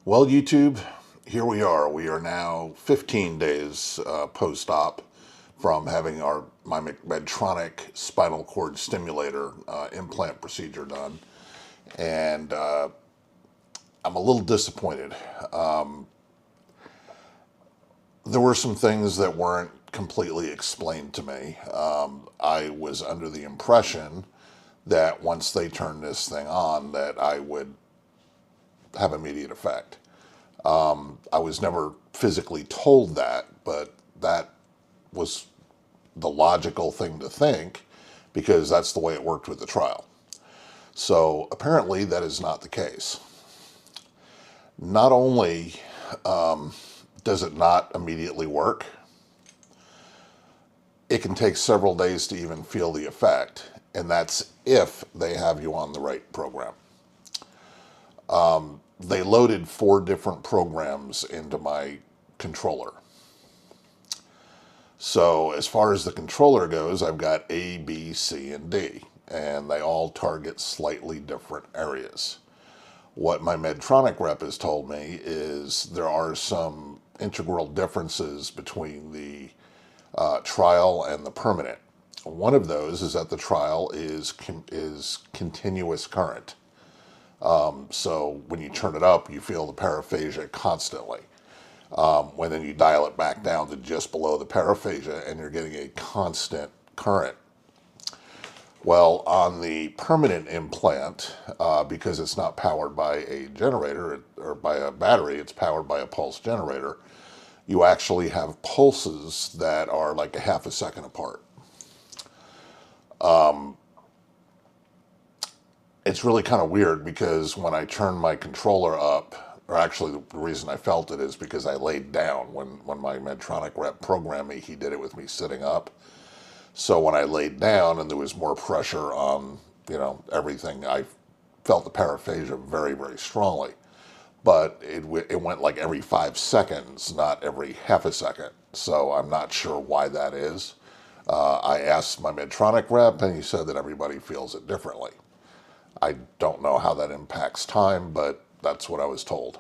Well, YouTube, here we are. We are now 15 days post-op from having my Medtronic spinal cord stimulator implant procedure done, and I'm a little disappointed. There were some things that weren't completely explained to me. I was under the impression that once they turned this thing on, that I would have immediate effect. I was never physically told that, but that was the logical thing to think because that's the way it worked with the trial. So apparently that is not the case. Not only does it not immediately work, it can take several days to even feel the effect, and that's if they have you on the right program. They loaded 4 different programs into my controller. So as far as the controller goes, I've got A, B, C, and D, and they all target slightly different areas. What my Medtronic rep has told me is there are some integral differences between the trial and the permanent. One of those is that the trial is continuous current. So when you turn it up, you feel the paraphasia constantly. When then you dial it back down to just below the paraphasia and you're getting a constant current. Well, on the permanent implant, because it's not powered by a generator or by a battery, it's powered by a pulse generator, you actually have pulses that are like a half a second apart. It's really kind of weird because when I turn my controller up, or actually the reason I felt it is because I laid down. When my Medtronic rep programmed me, he did it with me sitting up. So when I laid down and there was more pressure on, everything, I felt the paraphasia very, very strongly. But it went like every 5 seconds, not every half a second. So I'm not sure why that is. I asked my Medtronic rep and he said that everybody feels it differently. I don't know how that impacts time, but that's what I was told.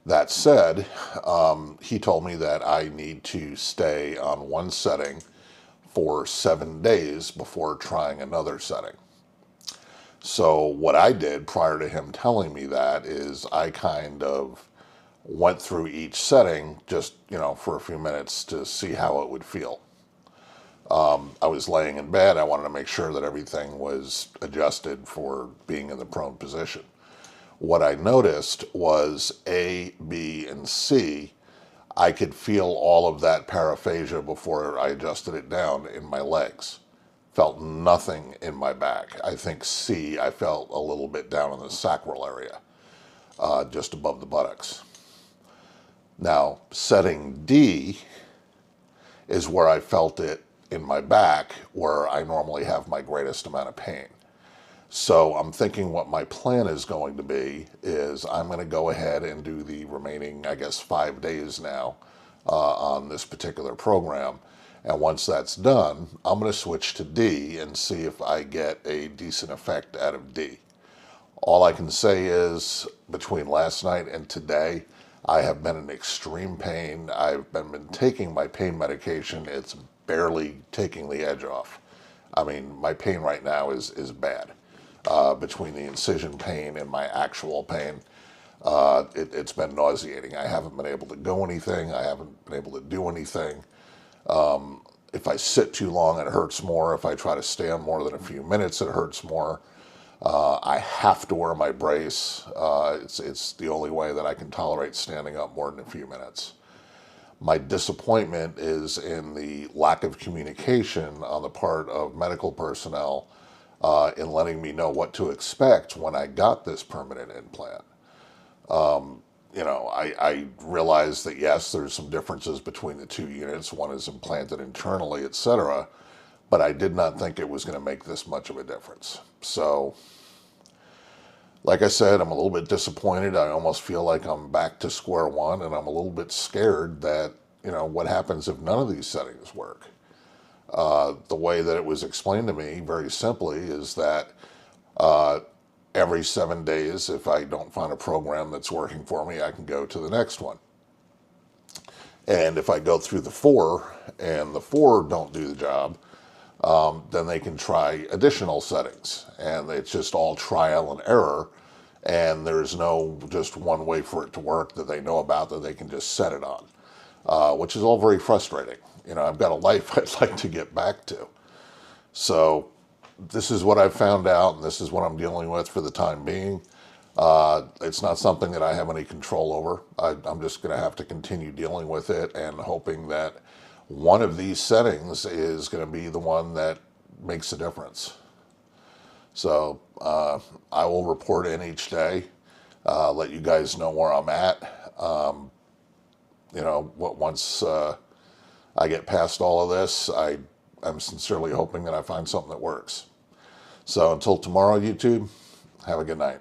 That said, he told me that I need to stay on one setting for 7 days before trying another setting. So what I did prior to him telling me that is I kind of went through each setting just, for a few minutes to see how it would feel. I was laying in bed. I wanted to make sure that everything was adjusted for being in the prone position. What I noticed was A, B, and C. I could feel all of that paraphasia before I adjusted it down in my legs. Felt nothing in my back. I think C, I felt a little bit down in the sacral area, just above the buttocks. Now, setting D is where I felt it in my back, where I normally have my greatest amount of pain. So I'm thinking what my plan is going to be is I'm going to go ahead and do the remaining, 5 days now on this particular program. And once that's done, I'm going to switch to D and see if I get a decent effect out of D. All I can say is between last night and today, I have been in extreme pain. I've been taking my pain medication. It's barely taking the edge off. I mean, my pain right now is bad. Between the incision pain and my actual pain, it's been nauseating. I haven't been able to go anything. I haven't been able to do anything. If I sit too long, it hurts more. If I try to stand more than a few minutes, it hurts more. I have to wear my brace. It's the only way that I can tolerate standing up more than a few minutes. My disappointment is in the lack of communication on the part of medical personnel in letting me know what to expect when I got this permanent implant. I realize that yes, there's some differences between the 2 units. One is implanted internally, etc. But I did not think it was going to make this much of a difference. So, like I said, I'm a little bit disappointed. I almost feel like I'm back to square one, and I'm a little bit scared that, what happens if none of these settings work? The way that it was explained to me, very simply, is that every 7 days, if I don't find a program that's working for me, I can go to the next one. And if I go through the 4 and the 4 don't do the job, then they can try additional settings. And it's just all trial and error. And there's no just one way for it to work that they know about that they can just set it on, which is all very frustrating. I've got a life I'd like to get back to. So this is what I've found out, and this is what I'm dealing with for the time being. It's not something that I have any control over. I'm just going to have to continue dealing with it and hoping that one of these settings is going to be the one that makes a difference. So I will report in each day, let you guys know where I'm at. Once I get past all of this, I'm sincerely hoping that I find something that works. So until tomorrow, YouTube, have a good night.